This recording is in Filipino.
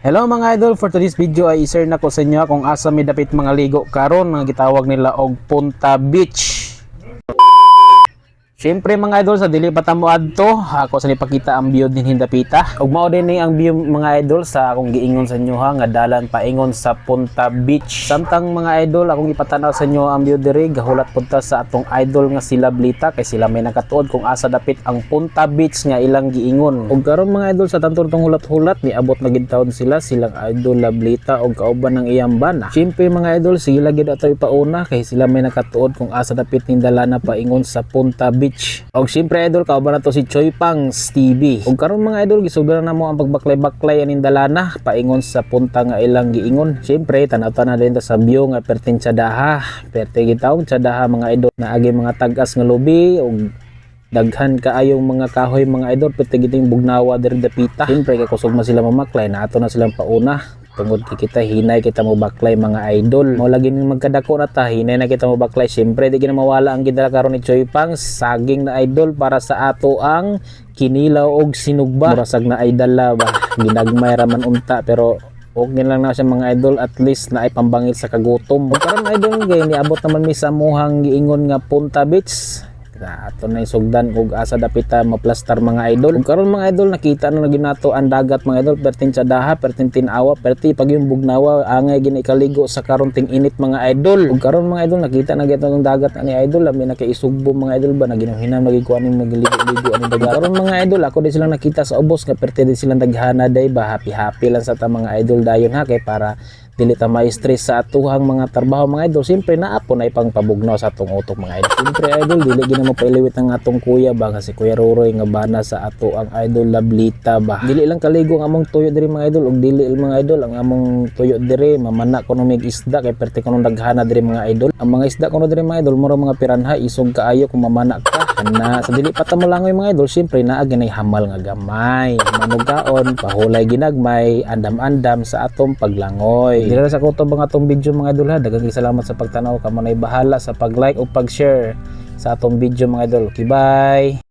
Hello mga idol, for today's video ay i-share na ko sa inyo kung asa mi dapit mga ligo karon nga gitawag nila og Punta Beach. Siyempre mga idol, sa dili pa mo adto, ako sa nipakita ang view din hindapita. Ug mao din ni ang view mga idol sa akong giingon sa inyo ha nga dalan paingon sa Punta Beach. Samtang mga idol, akong ipatanaw sa inyo ang view diri, gahulat punta sa atong idol nga sila Blita kay sila may nakatuod kung asa dapit ang Punta Beach nga ilang giingon. Ug karon mga idol, sa tantor tong hulat-hulat niabot na gid taon silang idol Blita og kauban ng iyang bana. Siyempre mga idol, sila gid ato ipauna kay sila may nakatuod kung asa dapit ning dalana paingon sa Punta Beach. Og siyempre idol, kauban na to si Choi Pangs TV. Og karon mga idol, gisugdan na mo ang pagbaklay-baklay aning dalana paingon sa punta nga ilang giingon. Siyempre tanaw-tanaw din ta sa view nga pertin Tsadaha. Perte gitawag Tsadaha mga idol na agi mga tag-as nga lubi og daghan kaayong mga kahoy mga idol, perte giting bugnawa diri dapita. Siyempre kay kusog man sila mamaklay, nato na silang pauna. Tungod kita hinay kita mo baklay mga idol. Mo lagi ning magkadako na ta, hinay na kita mo baklay. Siyempre di gina mawala ang gidala karon ni Choi Pangs, saging na idol para sa ato ang kinilaw og sinugba. Murasag na idol ba, ginagmay raman unta pero okay lang na siya mga idol, at least na ay pambangil sa kagutom. Karon idol gay niabot naman mi sa muhang giingon nga Punta Beach. Ato na isugdan og asa dapita maplastar mga idol. Ug karon mga idol, nakita na ginato ang dagat mga idol, pertin Tsadaha, pertin Tinawa, perti pag yung bugnawa angay gini kaligo sa karon ting init mga idol. Ug karon mga idol, nakita na gito ang dagat ani idol, labi na kay isugbo mga idol ba naginhinam nagikuan ning magligo-ligo ani dagat. Karon mga idol, ako din silang nakita sa ubos nga perti din silang daghana day ba, happy lang sa ta mga idol dayon ha, kay para dili ta ma-stress sa atuhang mga trabaho mga idol. Siyempre naapon ay pang pabugnaw sa atong utok mga idol. Siyempre idol, dili gina mo pailiwit ang atong kuya ba, kasi Kuya Ruroy nga bana sa ato ang idol Blita ba. Dili lang kaligo ang among tuyo diri mga idol, og dili mga idol ang among tuyo diri mamana kuno mig isda kay perti kuno daghana diri mga idol. Ang mga isda kuno diri mga idol mura mga piranha, isog kaayo kung mamana ka. Na sa dili pa ta mo langoy mga idol, siyempre naa ginay hamal nga gamay, manugaon, pahulay ginagmay, andam-andam sa atong paglangoy. Dili sa kutob ang atong video mga idol ha. Daghang salamat sa pagtanaw, kamo nay bahala sa pag-like o pag-share sa atong video mga idol. Okay, bye.